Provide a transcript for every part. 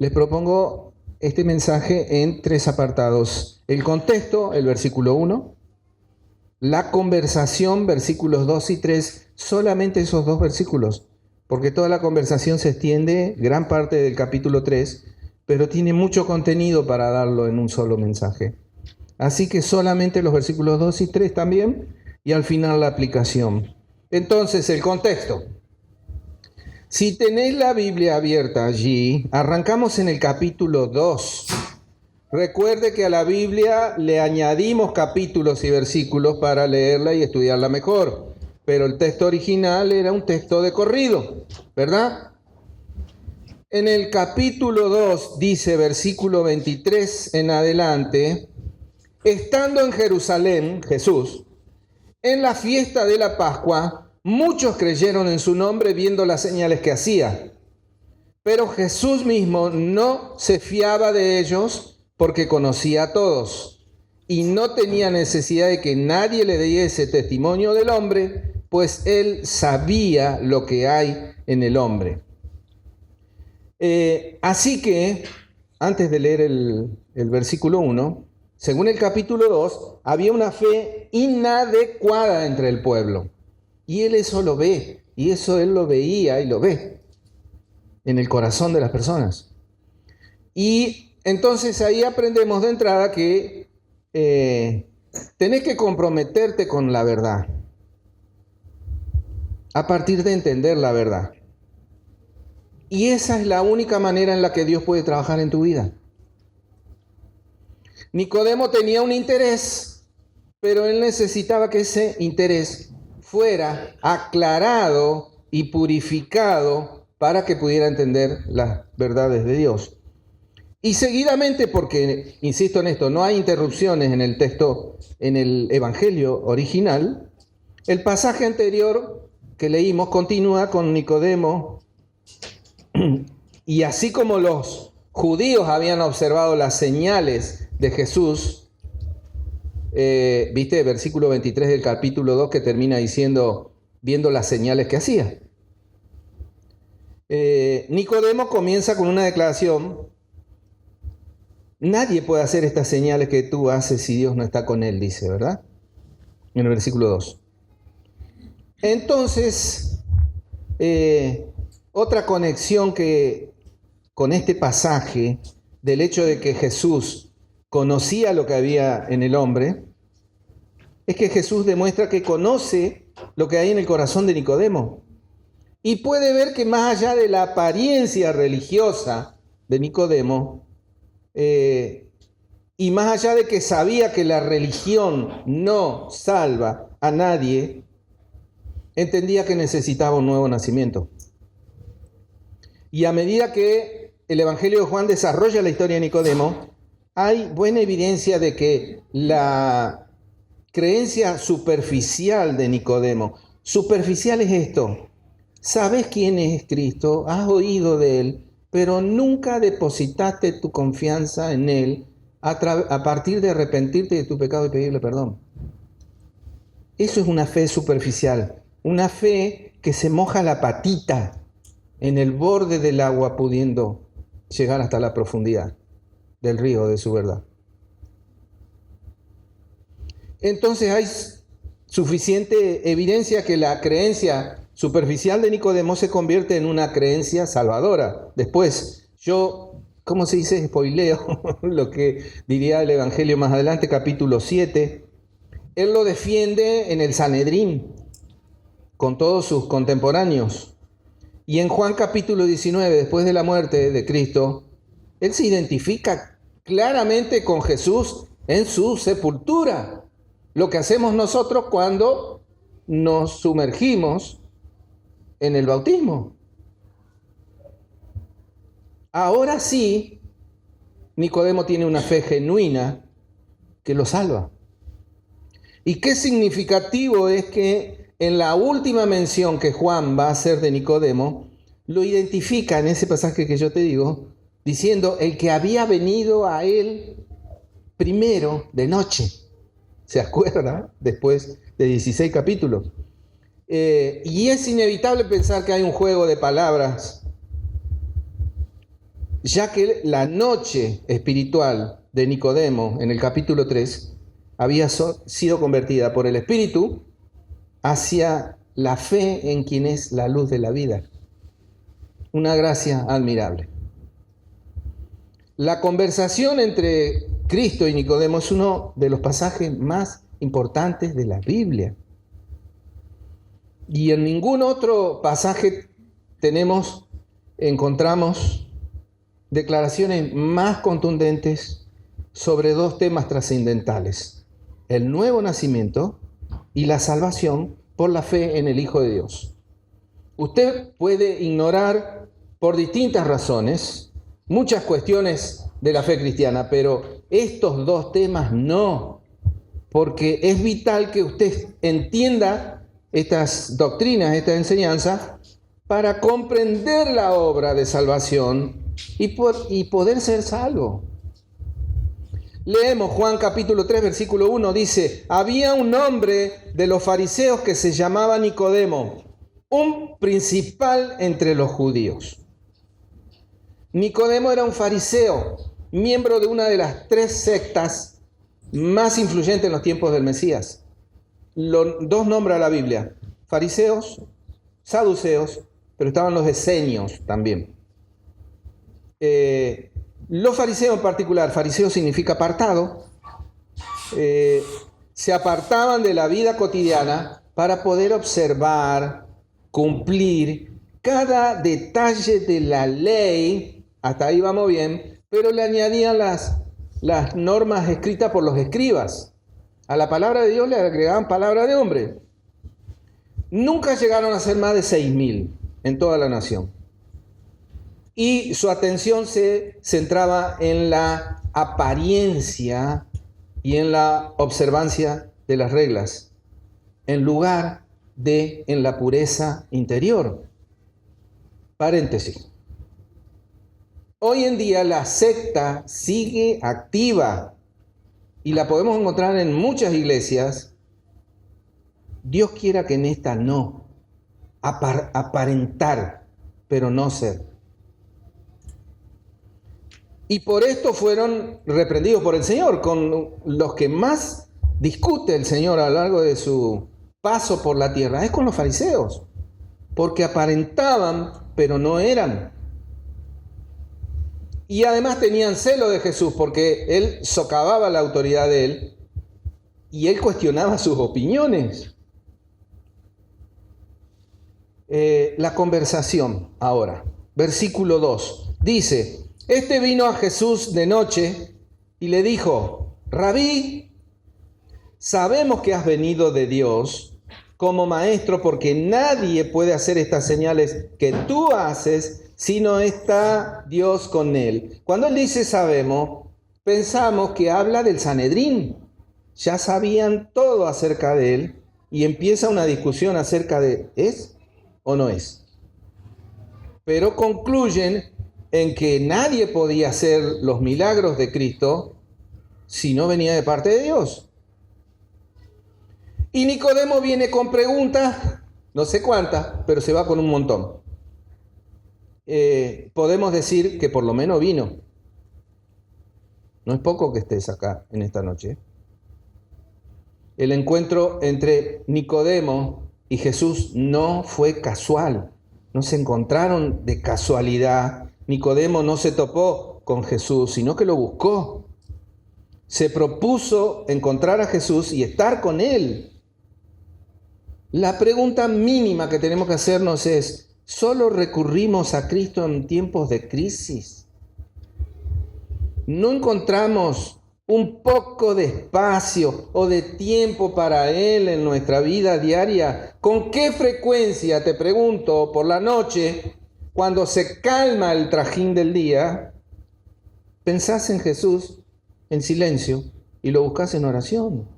les propongo este mensaje en 3 apartados. El contexto, el versículo 1. La conversación, versículos 2 y 3. Solamente esos 2 versículos, porque toda la conversación se extiende gran parte del capítulo 3, pero tiene mucho contenido para darlo en un solo mensaje. Así que solamente los versículos 2 y 3 también, y al final la aplicación. Entonces, el contexto. Si tenéis la Biblia abierta allí, arrancamos en el capítulo 2. Recuerde que a la Biblia le añadimos capítulos y versículos para leerla y estudiarla mejor, pero el texto original era un texto de corrido, ¿verdad? En el capítulo 2 dice, versículo 23 en adelante, estando en Jerusalén, Jesús, en la fiesta de la Pascua, muchos creyeron en su nombre viendo las señales que hacía. Pero Jesús mismo no se fiaba de ellos porque conocía a todos y no tenía necesidad de que nadie le diese testimonio del hombre, pues él sabía lo que hay en el hombre. Así que, antes de leer el versículo 1, según el capítulo 2, había una fe inadecuada entre el pueblo. Y él eso lo ve, y eso él lo veía y lo ve en el corazón de las personas. Y entonces ahí aprendemos de entrada que tenés que comprometerte con la verdad, a partir de entender la verdad. Y esa es la única manera en la que Dios puede trabajar en tu vida. Nicodemo tenía un interés, pero él necesitaba que ese interés fuera aclarado y purificado para que pudiera entender las verdades de Dios. Y seguidamente, porque, insisto en esto, no hay interrupciones en el texto, en el Evangelio original, el pasaje anterior que leímos continúa con Nicodemo, y así como los judíos habían observado las señales de Jesús, viste, versículo 23 del capítulo 2 que termina diciendo, viendo las señales que hacía. Nicodemo comienza con una declaración. Nadie puede hacer estas señales que tú haces si Dios no está con él, dice, ¿verdad? En el versículo 2. Entonces, otra conexión que con este pasaje del hecho de que Jesús conocía lo que había en el hombre, es que Jesús demuestra que conoce lo que hay en el corazón de Nicodemo. Y puede ver que más allá de la apariencia religiosa de Nicodemo, y más allá de que sabía que la religión no salva a nadie, entendía que necesitaba un nuevo nacimiento. Y a medida que el Evangelio de Juan desarrolla la historia de Nicodemo, hay buena evidencia de que la creencia superficial de Nicodemo, superficial es esto: sabes quién es Cristo, has oído de él, pero nunca depositaste tu confianza en él a partir de arrepentirte de tu pecado y pedirle perdón. Eso es una fe superficial, una fe que se moja la patita en el borde del agua pudiendo llegar hasta la profundidad del río de su verdad. Entonces hay suficiente evidencia que la creencia superficial de Nicodemo se convierte en una creencia salvadora. Después, ¿cómo se dice? Spoileo lo que diría el Evangelio más adelante, capítulo 7. Él lo defiende en el Sanedrín con todos sus contemporáneos. Y en Juan capítulo 19, después de la muerte de Cristo, él se identifica claramente con Jesús en su sepultura. Lo que hacemos nosotros cuando nos sumergimos en el bautismo. Ahora sí, Nicodemo tiene una fe genuina que lo salva. Y qué significativo es que en la última mención que Juan va a hacer de Nicodemo, lo identifica en ese pasaje que yo te digo, diciendo el que había venido a él primero de noche. ¿Se acuerda? Después de 16 capítulos. Y es inevitable pensar que hay un juego de palabras ya que la noche espiritual de Nicodemo en el capítulo 3 había sido convertida por el Espíritu hacia la fe en quien es la luz de la vida. Una gracia admirable. La conversación entre Cristo y Nicodemo es uno de los pasajes más importantes de la Biblia. Y en ningún otro pasaje encontramos declaraciones más contundentes sobre dos temas trascendentales: el nuevo nacimiento y la salvación por la fe en el Hijo de Dios. Usted puede ignorar por distintas razones muchas cuestiones de la fe cristiana, pero estos dos temas no, porque es vital que usted entienda estas doctrinas, esta enseñanza, para comprender la obra de salvación y poder ser salvo. Leemos Juan capítulo 3, versículo 1, dice: había un hombre de los fariseos que se llamaba Nicodemo, un principal entre los judíos. Nicodemo era un fariseo, miembro de una de las 3 sectas más influyentes en los tiempos del Mesías. Dos nombra la Biblia: fariseos, saduceos, pero estaban los esenios también. Los fariseos en particular, fariseo significa apartado, se apartaban de la vida cotidiana para poder observar, cumplir cada detalle de la ley. Hasta ahí vamos bien, pero le añadían las normas escritas por los escribas. A la palabra de Dios le agregaban palabra de hombre. Nunca llegaron a ser más de 6.000 en toda la nación. Y su atención se centraba en la apariencia y en la observancia de las reglas, en lugar de en la pureza interior. Paréntesis. Hoy en día la secta sigue activa y la podemos encontrar en muchas iglesias. Dios quiera que en esta no. Aparentar, pero no ser. Y por esto fueron reprendidos por el Señor. Con los que más discute el Señor a lo largo de su paso por la tierra es con los fariseos, porque aparentaban, pero no eran. Y además tenían celo de Jesús, porque él socavaba la autoridad de él y él cuestionaba sus opiniones. La conversación ahora, versículo 2, dice: este vino a Jesús de noche y le dijo: Rabí, sabemos que has venido de Dios como maestro, porque nadie puede hacer estas señales que tú haces si no está Dios con él. Cuando él dice sabemos, pensamos que habla del Sanedrín. Ya sabían todo acerca de él y empieza una discusión acerca de ¿es o no es? Pero concluyen en que nadie podía hacer los milagros de Cristo si no venía de parte de Dios. Y Nicodemo viene con preguntas, no sé cuántas, pero se va con un montón. Podemos decir que por lo menos vino. No es poco que estés acá en esta noche. El encuentro entre Nicodemo y Jesús no fue casual. No se encontraron de casualidad. Nicodemo no se topó con Jesús, sino que lo buscó. Se propuso encontrar a Jesús y estar con él. La pregunta mínima que tenemos que hacernos es: ¿solo recurrimos a Cristo en tiempos de crisis? ¿No encontramos un poco de espacio o de tiempo para Él en nuestra vida diaria? ¿Con qué frecuencia, te pregunto, por la noche, cuando se calma el trajín del día, pensás en Jesús en silencio y lo buscás en oración?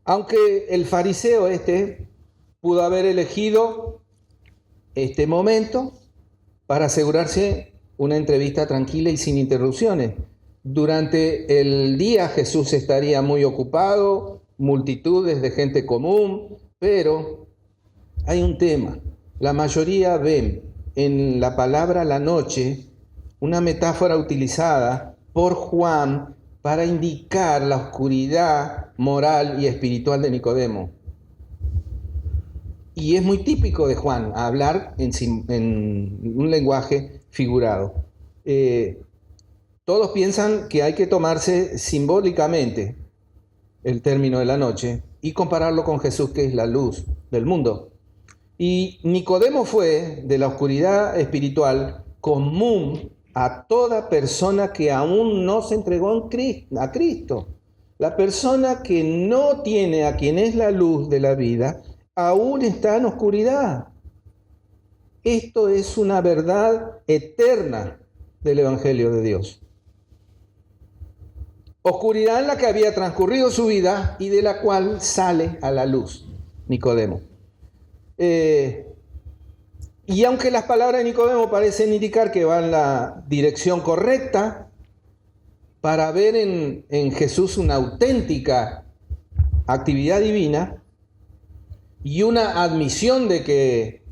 Aunque el fariseo pudo haber elegido este momento para asegurarse una entrevista tranquila y sin interrupciones. Durante el día Jesús estaría muy ocupado, multitudes de gente común, pero hay un tema. La mayoría ven en la palabra la noche una metáfora utilizada por Juan para indicar la oscuridad moral y espiritual de Nicodemo. Y es muy típico de Juan hablar en un lenguaje figurado. Todos piensan que hay que tomarse simbólicamente el término de la noche y compararlo con Jesús, que es la luz del mundo. Y Nicodemo fue de la oscuridad espiritual común a toda persona que aún no se entregó a Cristo. La persona que no tiene a quien es la luz de la vida, aún está en oscuridad. Esto es una verdad eterna del Evangelio de Dios. Oscuridad en la que había transcurrido su vida y de la cual sale a la luz Nicodemo. Y aunque las palabras de Nicodemo parecen indicar que va en la dirección correcta, para ver en Jesús una auténtica actividad divina y una admisión de que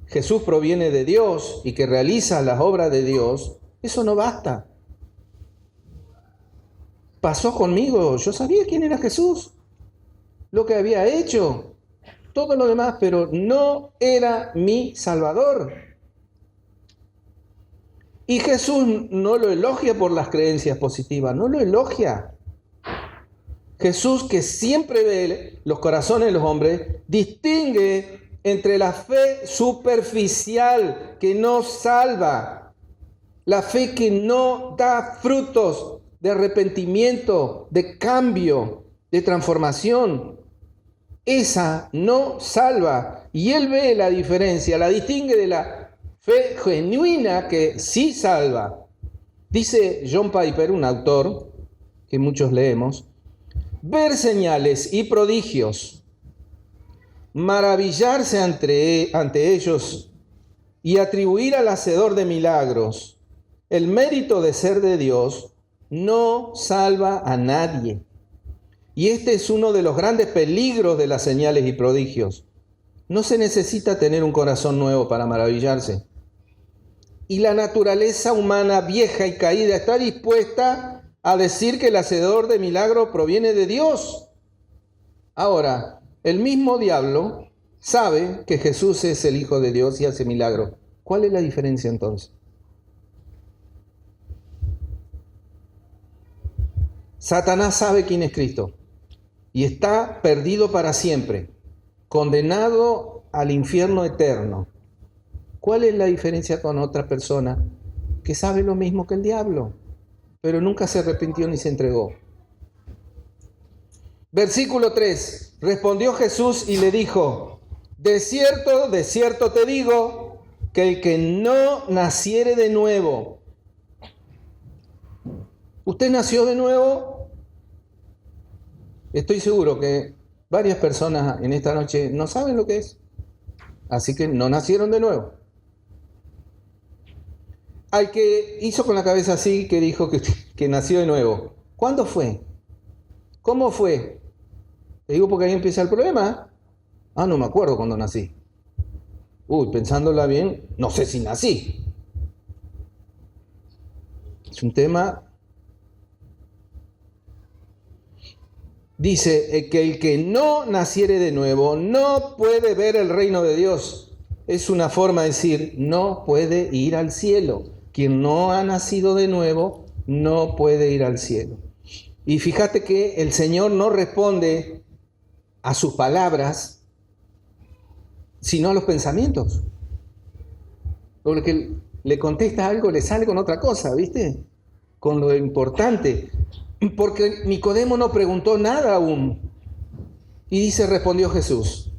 Jesús proviene de Dios y que realiza las obras de Dios, eso no basta. Pasó conmigo, yo sabía quién era Jesús, lo que había hecho, todo lo demás, pero no era mi Salvador. Y Jesús no lo elogia por las creencias positivas, no lo elogia. Jesús, que siempre ve los corazones de los hombres, distingue entre la fe superficial que no salva, la fe que no da frutos de arrepentimiento, de cambio, de transformación. Esa no salva. Y él ve la diferencia, la distingue de la fe genuina que sí salva. Dice John Piper, un autor que muchos leemos, ver señales y prodigios, maravillarse ante ellos y atribuir al hacedor de milagros el mérito de ser de Dios, no salva a nadie. Y este es uno de los grandes peligros de las señales y prodigios. No se necesita tener un corazón nuevo para maravillarse. Y la naturaleza humana vieja y caída está dispuesta a decir que el hacedor de milagros proviene de Dios. Ahora, el mismo diablo sabe que Jesús es el Hijo de Dios y hace milagros. ¿Cuál es la diferencia entonces? Satanás sabe quién es Cristo y está perdido para siempre, condenado al infierno eterno. ¿Cuál es la diferencia con otra persona que sabe lo mismo que el diablo, pero nunca se arrepintió ni se entregó? Versículo 3. Respondió Jesús y le dijo: de cierto te digo, que el que no naciere de nuevo. ¿Usted nació de nuevo? Estoy seguro que varias personas en esta noche no saben lo que es. Así que no nacieron de nuevo. Al que hizo con la cabeza así, que dijo que nació de nuevo. ¿Cuándo fue? ¿Cómo fue? Te digo porque ahí empieza el problema. No me acuerdo cuándo nací. Pensándola bien, no sé si nací. Es un tema. Dice que el que no naciere de nuevo no puede ver el reino de Dios. Es una forma de decir, no puede ir al cielo. Quien no ha nacido de nuevo no puede ir al cielo. Y fíjate que el Señor no responde a sus palabras, sino a los pensamientos. Porque le contesta algo, le sale con otra cosa, ¿viste? Con lo importante. Porque Nicodemo no preguntó nada aún. Y dice, respondió Jesús.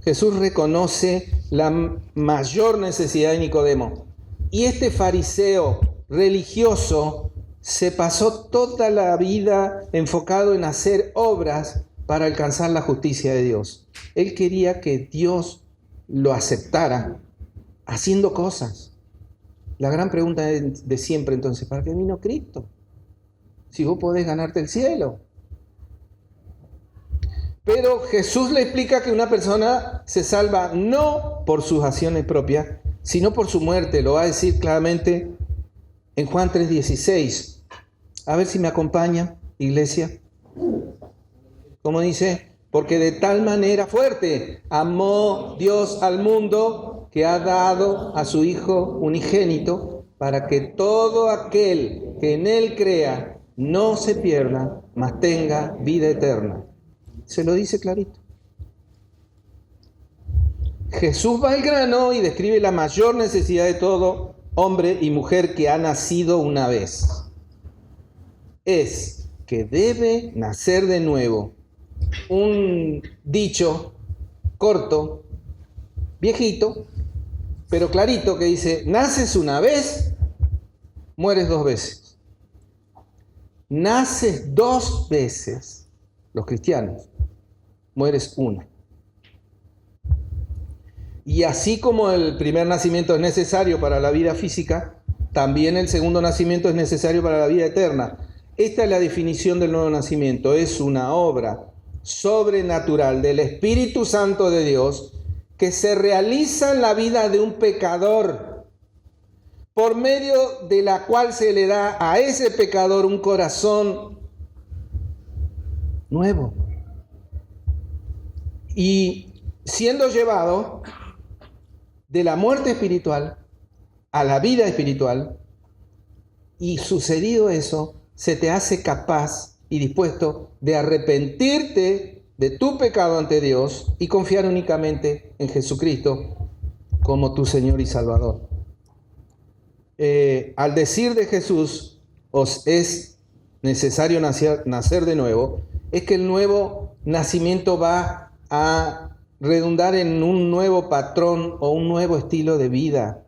Jesús reconoce la mayor necesidad de Nicodemo. Y este fariseo religioso se pasó toda la vida enfocado en hacer obras para alcanzar la justicia de Dios. Él quería que Dios lo aceptara haciendo cosas. La gran pregunta de siempre entonces, ¿para qué vino Cristo? Si vos podés ganarte el cielo. Pero Jesús le explica que una persona se salva no por sus acciones propias, sino por su muerte. Lo va a decir claramente en Juan 3:16. A ver si me acompaña, iglesia. ¿Cómo dice? Porque de tal manera fuerte amó Dios al mundo que ha dado a su Hijo unigénito para que todo aquel que en Él crea no se pierda, mas tenga vida eterna. Se lo dice clarito. Jesús va al grano y describe la mayor necesidad de todo hombre y mujer que ha nacido una vez. Es que debe nacer de nuevo. Un dicho corto, viejito, pero clarito, que dice: naces una vez, mueres dos veces. Naces dos veces, los cristianos, mueres una. Y así como el primer nacimiento es necesario para la vida física, también el segundo nacimiento es necesario para la vida eterna. Esta es la definición del nuevo nacimiento. Es una obra sobrenatural del Espíritu Santo de Dios que se realiza en la vida de un pecador, por medio de la cual se le da a ese pecador un corazón nuevo. Y siendo llevado de la muerte espiritual a la vida espiritual, y sucedido eso, se te hace capaz y dispuesto de arrepentirte de tu pecado ante Dios y confiar únicamente en Jesucristo como tu Señor y Salvador. Al decir de Jesús, os es necesario nacer de nuevo, es que el nuevo nacimiento va a redundar en un nuevo patrón o un nuevo estilo de vida.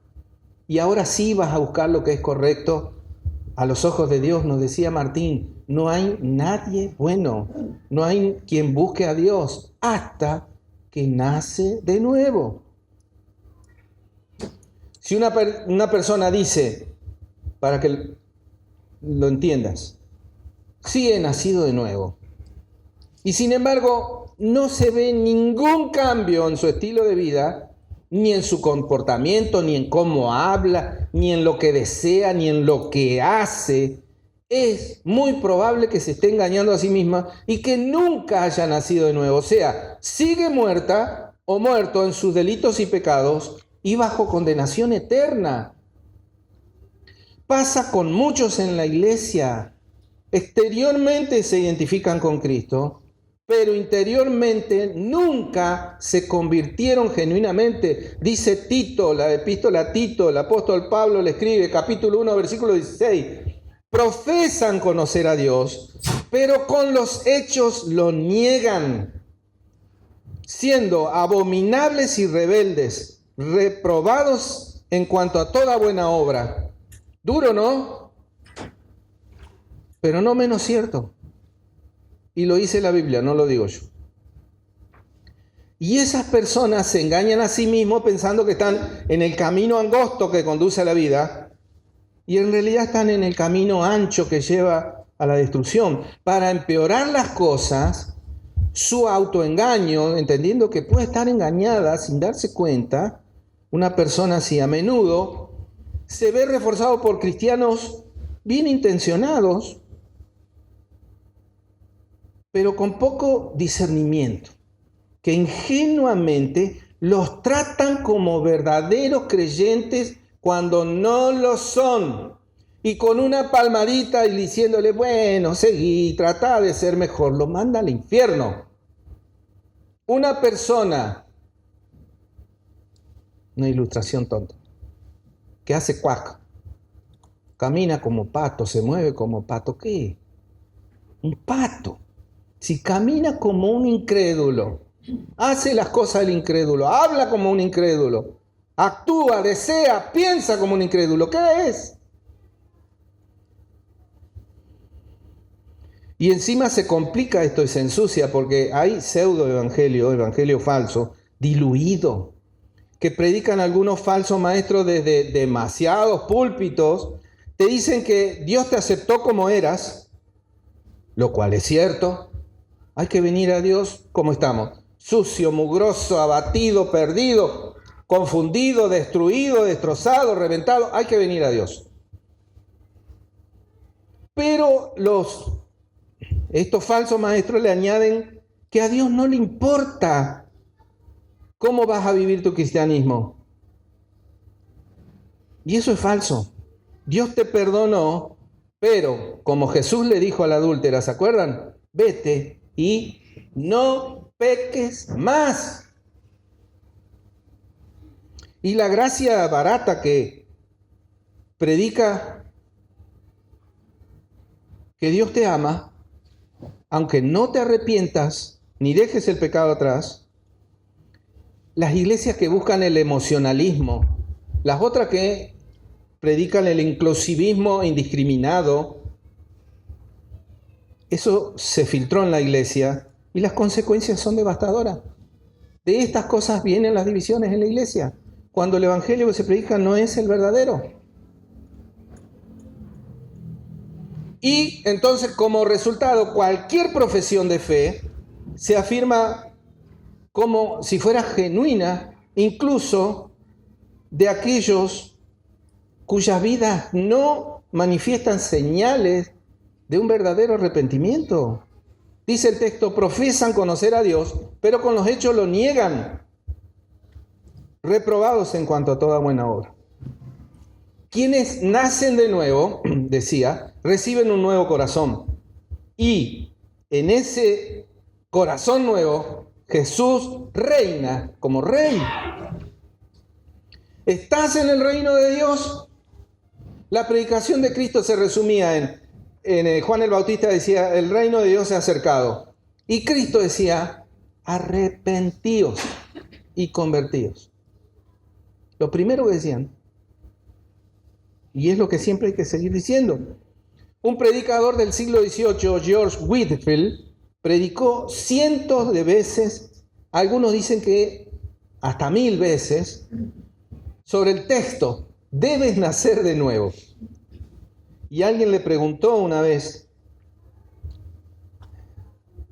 Y ahora sí vas a buscar lo que es correcto a los ojos de Dios. Nos decía Martín, no hay nadie bueno, no hay quien busque a Dios hasta que nace de nuevo. Si una persona dice, para que lo entiendas, sí he nacido de nuevo, y sin embargo no se ve ningún cambio en su estilo de vida, ni en su comportamiento, ni en cómo habla, ni en lo que desea, ni en lo que hace, es muy probable que se esté engañando a sí misma y que nunca haya nacido de nuevo. O sea, sigue muerta o muerto en sus delitos y pecados y bajo condenación eterna. Pasa con muchos en la iglesia. Exteriormente se identifican con Cristo, pero interiormente nunca se convirtieron genuinamente. Dice Tito, la epístola a Tito, el apóstol Pablo le escribe, capítulo 1, versículo 16, profesan conocer a Dios, pero con los hechos lo niegan, siendo abominables y rebeldes, reprobados en cuanto a toda buena obra. Duro, ¿no? Pero no menos cierto. Y lo dice la Biblia, no lo digo yo. Y esas personas se engañan a sí mismos pensando que están en el camino angosto que conduce a la vida, y en realidad están en el camino ancho que lleva a la destrucción. Para empeorar las cosas, su autoengaño, entendiendo que puede estar engañada sin darse cuenta, una persona así a menudo se ve reforzado por cristianos bien intencionados, pero con poco discernimiento, que ingenuamente los tratan como verdaderos creyentes cuando no lo son, y con una palmadita y diciéndole, bueno, seguí, trata de ser mejor, lo manda al infierno. Una persona, una ilustración tonta, que hace cuac, camina como pato, se mueve como pato, ¿qué? Un pato. Si camina como un incrédulo, hace las cosas del incrédulo, habla como un incrédulo, actúa, desea, piensa como un incrédulo, ¿qué es? Y encima se complica esto y se ensucia porque hay pseudo-evangelio, evangelio falso, diluido, que predican algunos falsos maestros desde demasiados púlpitos. Te dicen que Dios te aceptó como eras, lo cual es cierto. Hay que venir a Dios como estamos, sucio, mugroso, abatido, perdido, confundido, destruido, destrozado, reventado, hay que venir a Dios. Pero estos falsos maestros le añaden que a Dios no le importa cómo vas a vivir tu cristianismo. Y eso es falso. Dios te perdonó, pero como Jesús le dijo a la adúltera, ¿se acuerdan? Vete y no peques más. Y la gracia barata que predica que Dios te ama, aunque no te arrepientas ni dejes el pecado atrás, las iglesias que buscan el emocionalismo, las otras que predican el inclusivismo indiscriminado, eso se filtró en la iglesia y las consecuencias son devastadoras. De estas cosas vienen las divisiones en la iglesia, cuando el evangelio que se predica no es el verdadero. Y entonces, como resultado, cualquier profesión de fe se afirma como si fuera genuina, incluso de aquellos cuyas vidas no manifiestan señales de un verdadero arrepentimiento. Dice el texto, profesan conocer a Dios, pero con los hechos lo niegan, reprobados en cuanto a toda buena obra. Quienes nacen de nuevo, decía, reciben un nuevo corazón. Y en ese corazón nuevo, Jesús reina como rey. ¿Estás en el reino de Dios? La predicación de Cristo se resumía en Juan el Bautista decía, el reino de Dios se ha acercado. Y Cristo decía, arrepentíos y convertíos. Lo primero que decían. Y es lo que siempre hay que seguir diciendo. Un predicador del siglo XVIII, George Whitefield, predicó cientos de veces, algunos dicen que hasta 1000 veces, sobre el texto, debes nacer de nuevo. Y alguien le preguntó una vez,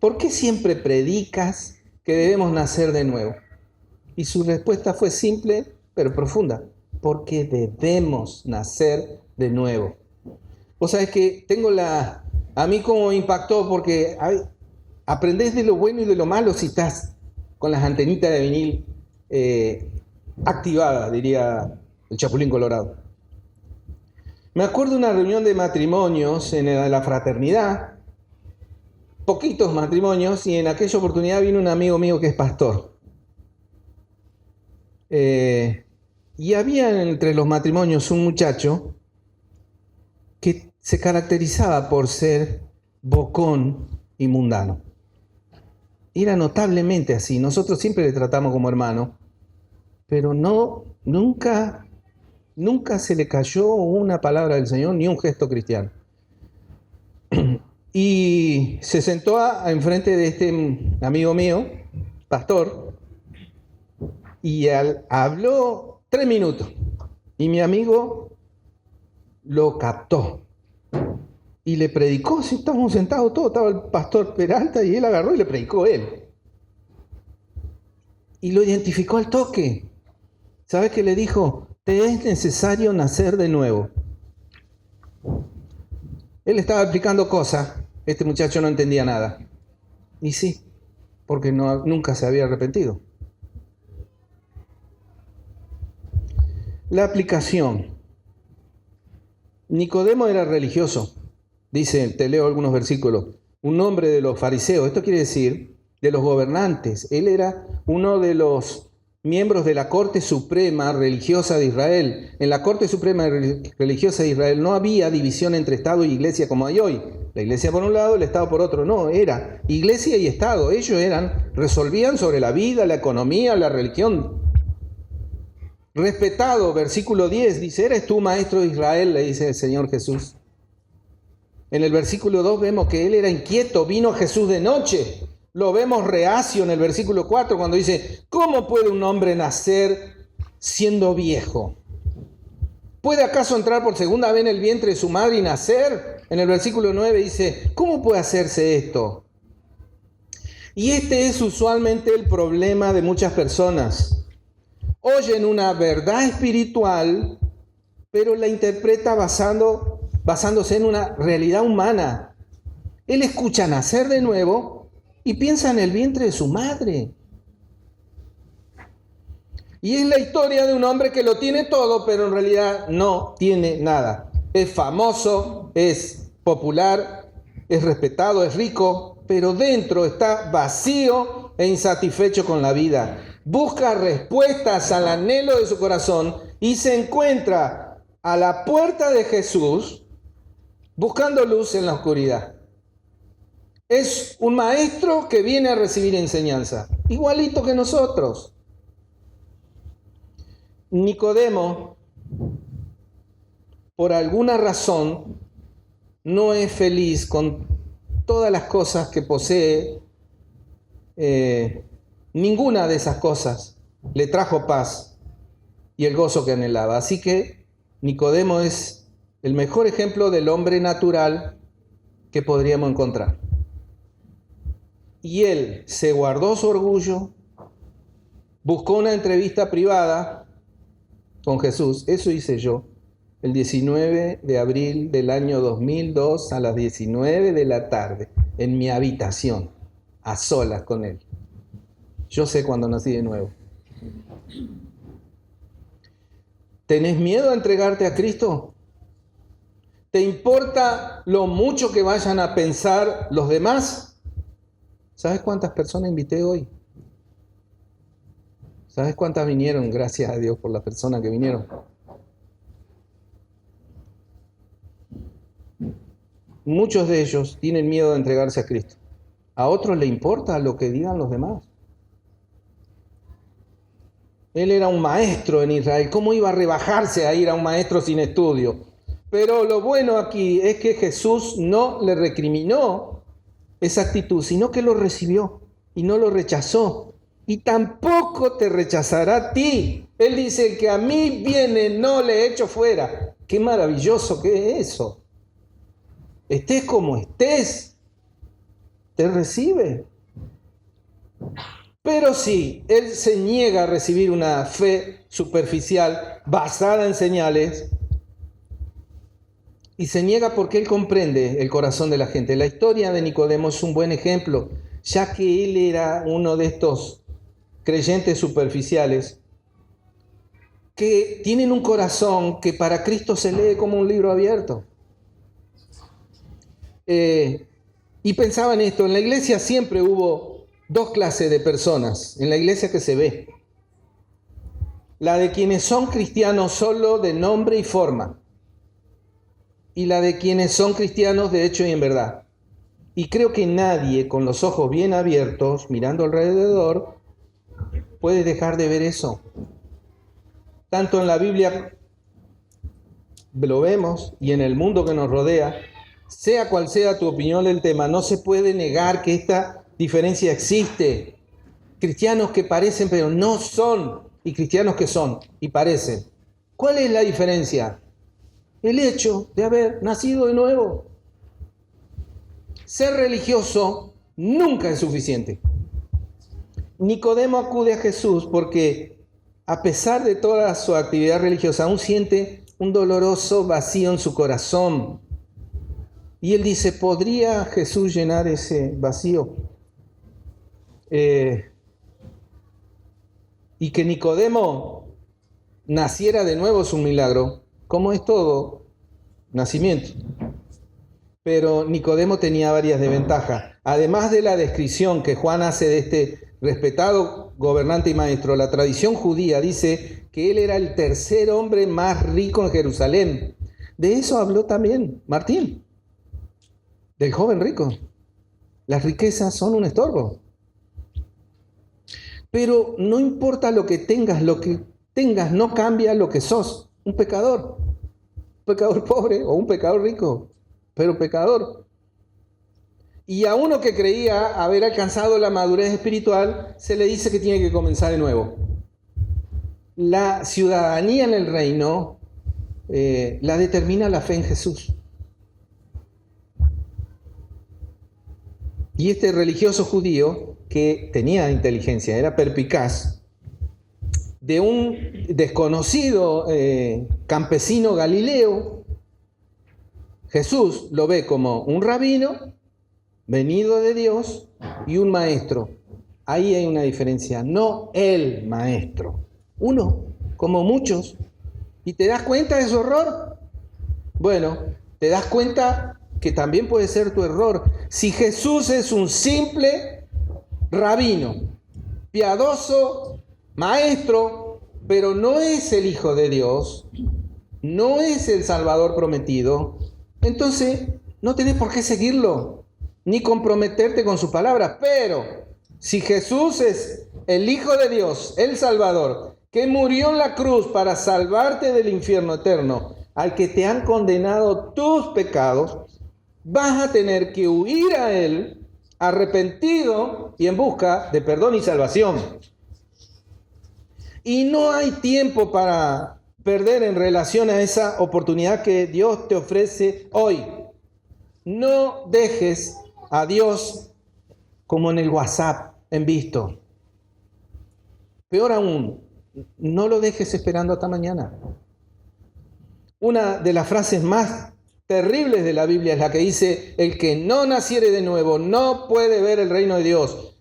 ¿por qué siempre predicas que debemos nacer de nuevo? Y su respuesta fue simple, pero profunda. Porque debemos nacer de nuevo. Vos sabés que a mí como me impactó, porque aprendés de lo bueno y de lo malo si estás con las antenitas de vinil activadas, diría el Chapulín Colorado. Me acuerdo de una reunión de matrimonios en la fraternidad, poquitos matrimonios, y en aquella oportunidad vino un amigo mío que es pastor. Y había entre los matrimonios un muchacho que se caracterizaba por ser bocón y mundano. Era notablemente así. Nosotros siempre le tratamos como hermano, pero nunca se le cayó una palabra del Señor ni un gesto cristiano. Y se sentó enfrente de este amigo mío, pastor, y habló 3 minutos. Y mi amigo lo captó. Y le predicó, si estábamos sentados todos, estaba el pastor Peralta y él agarró y le predicó él. Y lo identificó al toque. ¿Sabes qué le dijo? Te es necesario nacer de nuevo. Él estaba explicando cosas, este muchacho no entendía nada. Y sí, porque nunca se había arrepentido. La aplicación. Nicodemo era religioso. Dice, te leo algunos versículos. Un hombre de los fariseos, esto quiere decir de los gobernantes. Él era uno de los miembros de la Corte Suprema Religiosa de Israel. En la Corte Suprema Religiosa de Israel no había división entre Estado y Iglesia como hay hoy. La Iglesia por un lado, el Estado por otro. No, era Iglesia y Estado. Ellos resolvían sobre la vida, la economía, la religión. Respetado, versículo 10, dice, ¿eres tú maestro de Israel? Le dice el Señor Jesús. En el versículo 2 vemos que él era inquieto, vino Jesús de noche. Lo vemos reacio en el versículo 4 cuando dice, ¿cómo puede un hombre nacer siendo viejo? ¿Puede acaso entrar por segunda vez en el vientre de su madre y nacer? En el versículo 9 dice, ¿cómo puede hacerse esto? Y este es usualmente el problema de muchas personas. oyen una verdad espiritual, pero la interpreta basándose en una realidad humana. Él escucha nacer de nuevo y piensa en el vientre de su madre. Y es la historia de un hombre que lo tiene todo, pero en realidad no tiene nada. Es famoso, es popular, es respetado, es rico, pero dentro está vacío e insatisfecho con la vida. Busca respuestas al anhelo de su corazón y se encuentra a la puerta de Jesús buscando luz en la oscuridad. Es un maestro que viene a recibir enseñanza, igualito que nosotros. Nicodemo, por alguna razón, no es feliz con todas las cosas que posee. Ninguna de esas cosas le trajo paz y el gozo que anhelaba. Así que Nicodemo es el mejor ejemplo del hombre natural que podríamos encontrar. Y él se guardó su orgullo, buscó una entrevista privada con Jesús. Eso hice yo el 19 de abril del año 2002 a las 19 de la tarde en mi habitación, a solas con él. Yo sé cuándo nací de nuevo. ¿Tenés miedo a entregarte a Cristo? ¿Te importa lo mucho que vayan a pensar los demás? ¿Sabes cuántas personas invité hoy? ¿Sabes cuántas vinieron? Gracias a Dios por las personas que vinieron. Muchos de ellos tienen miedo de entregarse a Cristo. A otros le importa lo que digan los demás. Él era un maestro en Israel. ¿Cómo iba a rebajarse a ir a un maestro sin estudio? Pero lo bueno aquí es que Jesús no le recriminó esa actitud, sino que lo recibió y no lo rechazó. Y tampoco te rechazará a ti. Él dice que a mí viene, no le echo fuera. Qué maravilloso que es eso. Estés como estés, te recibe. Pero sí, él se niega a recibir una fe superficial basada en señales y se niega porque él comprende el corazón de la gente. La historia de Nicodemo es un buen ejemplo, ya que él era uno de estos creyentes superficiales que tienen un corazón que para Cristo se lee como un libro abierto. Y pensaba en esto, en la iglesia siempre hubo dos clases de personas, en la iglesia que se ve. La de quienes son cristianos solo de nombre y forma, y la de quienes son cristianos de hecho y en verdad. Y creo que nadie con los ojos bien abiertos, mirando alrededor, puede dejar de ver eso. Tanto en la Biblia lo vemos y en el mundo que nos rodea, sea cual sea tu opinión del tema, no se puede negar que esta diferencia existe. Cristianos que parecen pero no son, y cristianos que son y parecen. ¿Cuál es la diferencia? El hecho de haber nacido de nuevo. Ser religioso nunca es suficiente. Nicodemo acude a Jesús porque, a pesar de toda su actividad religiosa, aún siente un doloroso vacío en su corazón. Y él dice, ¿podría Jesús llenar ese vacío? Y que Nicodemo naciera de nuevo es un milagro, como es todo nacimiento. Pero Nicodemo tenía varias desventajas. Además de la descripción que Juan hace de este respetado gobernante y maestro, la tradición judía dice que él era el tercer hombre más rico en Jerusalén. De eso habló también Martín, del joven rico. Las riquezas son un estorbo. Pero no importa lo que tengas no cambia lo que sos, un pecador pobre o un pecador rico, pero pecador. Y a uno que creía haber alcanzado la madurez espiritual, se le dice que tiene que comenzar de nuevo. La ciudadanía en el reino la determina la fe en Jesús. Y este religioso judío, que tenía inteligencia, era perspicaz, de un desconocido campesino galileo, Jesús lo ve como un rabino venido de Dios y un maestro. Ahí hay una diferencia, no el maestro, uno, como muchos. ¿Y te das cuenta de su error? Bueno, te das cuenta que también puede ser tu error. Si Jesús es un simple rabino, piadoso, maestro, pero no es el Hijo de Dios, no es el Salvador prometido, entonces no tenés por qué seguirlo, ni comprometerte con su palabra. Pero si Jesús es el Hijo de Dios, el Salvador, que murió en la cruz para salvarte del infierno eterno, al que te han condenado tus pecados, vas a tener que huir a Él, arrepentido y en busca de perdón y salvación. Y no hay tiempo para perder en relación a esa oportunidad que Dios te ofrece hoy. No dejes a Dios como en el WhatsApp en visto. Peor aún, no lo dejes esperando hasta mañana. Una de las frases más terribles de la Biblia es la que dice: el que no naciere de nuevo no puede ver el reino de Dios.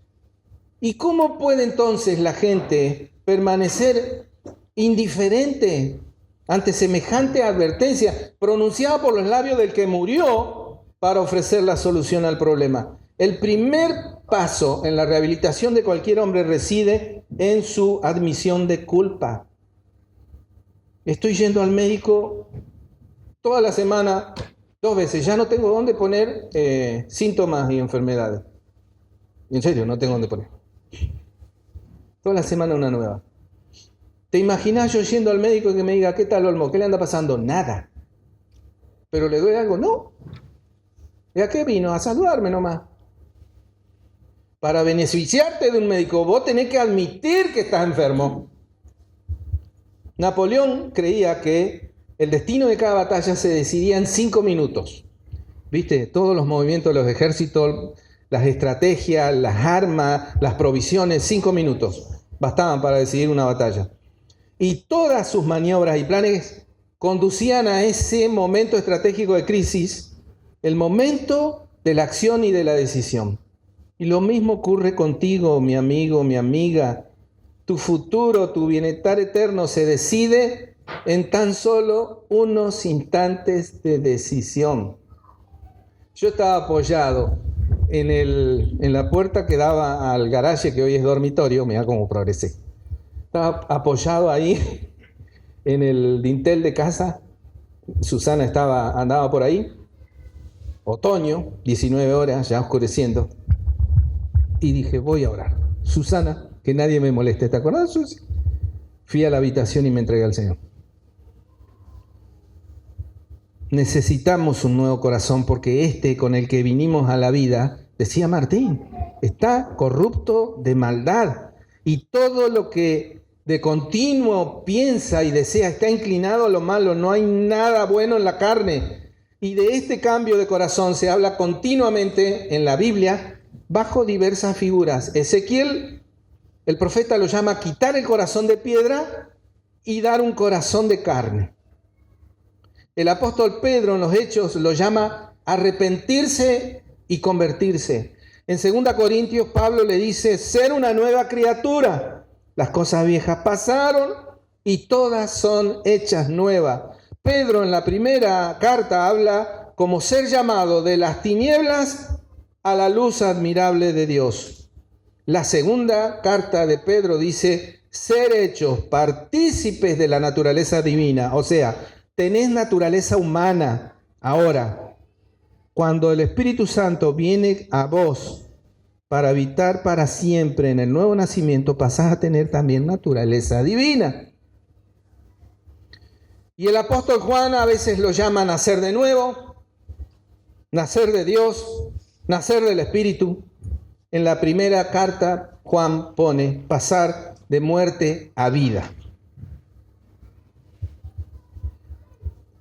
¿Y cómo puede entonces la gente permanecer indiferente ante semejante advertencia pronunciada por los labios del que murió para ofrecer la solución al problema? El primer paso en la rehabilitación de cualquier hombre reside en su admisión de culpa. Estoy yendo al médico toda la semana, 2 veces, ya no tengo dónde poner síntomas y enfermedades. En serio, no tengo dónde poner. Toda la semana una nueva. ¿Te imaginas yo yendo al médico y que me diga: ¿qué tal, Olmo? ¿Qué le anda pasando? Nada. ¿Pero le duele algo? No. ¿Y a qué vino? A saludarme nomás. Para beneficiarte de un médico, vos tenés que admitir que estás enfermo. Napoleón creía que el destino de cada batalla se decidía en 5 minutos. ¿Viste? Todos los movimientos de los ejércitos, las estrategias, las armas, las provisiones, 5 minutos bastaban para decidir una batalla. Y todas sus maniobras y planes conducían a ese momento estratégico de crisis, el momento de la acción y de la decisión. Y lo mismo ocurre contigo, mi amigo, mi amiga. Tu futuro, tu bienestar eterno se decide en tan solo unos instantes de decisión. Yo estaba apoyado en la puerta que daba al garaje, que hoy es dormitorio. Mirá cómo progresé. Estaba apoyado ahí en el dintel de casa. Susana andaba por ahí. Otoño, 19 horas, ya oscureciendo. Y dije: voy a orar. Susana, que nadie me moleste. ¿Te acordás, Susi? Fui a la habitación y me entregué al Señor. Necesitamos un nuevo corazón, porque este con el que vinimos a la vida, decía Martín, está corrupto de maldad. Y todo lo que de continuo piensa y desea está inclinado a lo malo. No hay nada bueno en la carne. Y de este cambio de corazón se habla continuamente en la Biblia bajo diversas figuras. Ezequiel, el profeta, lo llama quitar el corazón de piedra y dar un corazón de carne. El apóstol Pedro en los Hechos lo llama arrepentirse y convertirse. En 2 Corintios Pablo le dice ser una nueva criatura. Las cosas viejas pasaron y todas son hechas nuevas. Pedro en la primera carta habla como ser llamado de las tinieblas a la luz admirable de Dios. La segunda carta de Pedro dice ser hechos partícipes de la naturaleza divina. O sea, tenés naturaleza humana. Ahora, cuando el Espíritu Santo viene a vos para habitar para siempre en el nuevo nacimiento, pasás a tener también naturaleza divina. Y el apóstol Juan a veces lo llama nacer de nuevo, nacer de Dios, nacer del Espíritu. En la primera carta, Juan pone pasar de muerte a vida.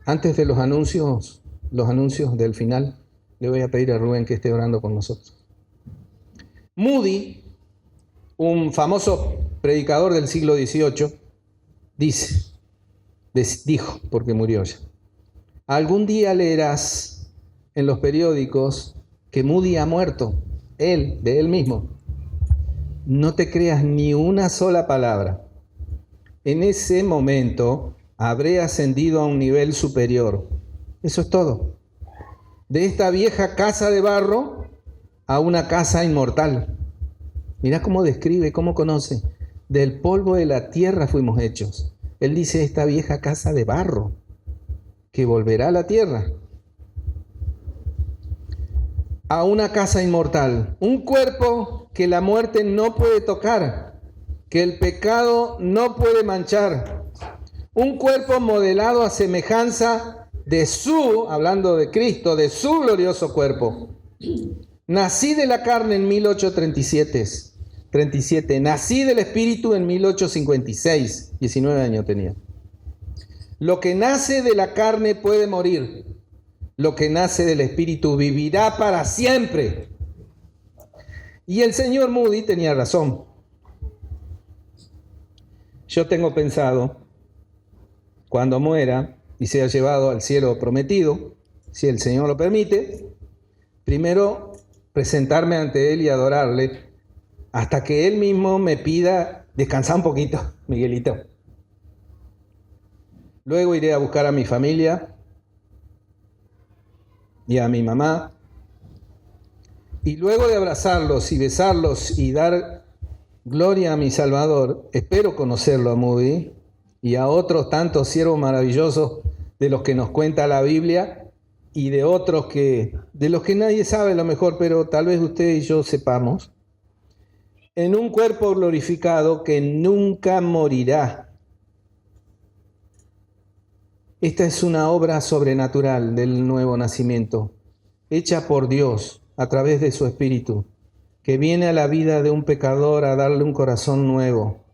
Antes de los anuncios del final, le voy a pedir a Rubén que esté orando con nosotros. Moody, un famoso predicador del siglo XVIII, dijo, porque murió ya. Algún día leerás en los periódicos que Moody ha muerto, de él mismo. No te creas ni una sola palabra. En ese momento habré ascendido a un nivel superior. Eso es todo. De esta vieja casa de barro a una casa inmortal. Mirá cómo describe, cómo conoce. Del polvo de la tierra fuimos hechos. Él dice esta vieja casa de barro que volverá a la tierra. A una casa inmortal. Un cuerpo que la muerte no puede tocar, que el pecado no puede manchar. Un cuerpo modelado a semejanza de hablando de Cristo, de su glorioso cuerpo. Nací de la carne en 1837. Nací del Espíritu en 1856. 19 años tenía. Lo que nace de la carne puede morir. Lo que nace del Espíritu vivirá para siempre. Y el señor Moody tenía razón. Yo tengo pensado, cuando muera y sea llevado al cielo prometido, si el Señor lo permite, primero presentarme ante Él y adorarle, hasta que Él mismo me pida descansar un poquito, Miguelito. Luego iré a buscar a mi familia y a mi mamá. Y luego de abrazarlos y besarlos y dar gloria a mi Salvador, espero conocerlo a Moody y a otros tantos siervos maravillosos de los que nos cuenta la Biblia y de otros de los que nadie sabe a lo mejor, pero tal vez usted y yo sepamos, en un cuerpo glorificado que nunca morirá. Esta es una obra sobrenatural del nuevo nacimiento, hecha por Dios a través de su Espíritu, que viene a la vida de un pecador a darle un corazón nuevo.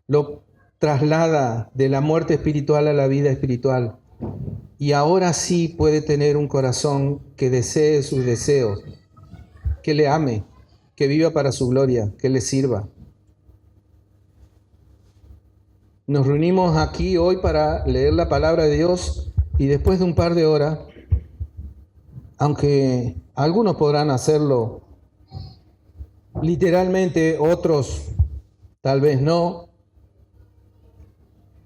Lo traslada de la muerte espiritual a la vida espiritual. Y ahora sí puede tener un corazón que desee sus deseos, que le ame, que viva para su gloria, que le sirva. Nos reunimos aquí hoy para leer la palabra de Dios y después de un par de horas, aunque algunos podrán hacerlo literalmente, otros tal vez no,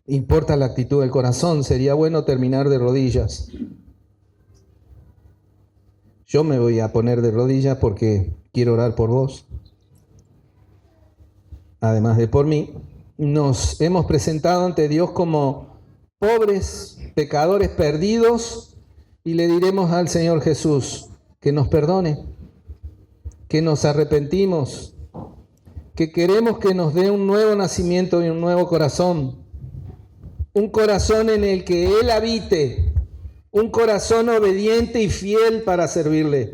importa la actitud del corazón, sería bueno terminar de rodillas. Yo me voy a poner de rodillas porque quiero orar por vos, además de por mí. Nos hemos presentado ante Dios como pobres pecadores perdidos y le diremos al Señor Jesús que nos perdone, que nos arrepentimos, que queremos que nos dé un nuevo nacimiento y un nuevo corazón, un corazón en el que Él habite, un corazón obediente y fiel para servirle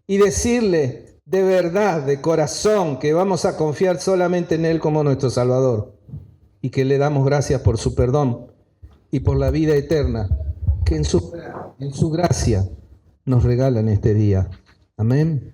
y decirle de verdad, de corazón, que vamos a confiar solamente en Él como nuestro Salvador y que le damos gracias por su perdón y por la vida eterna que en su gracia nos regala en este día. Amén.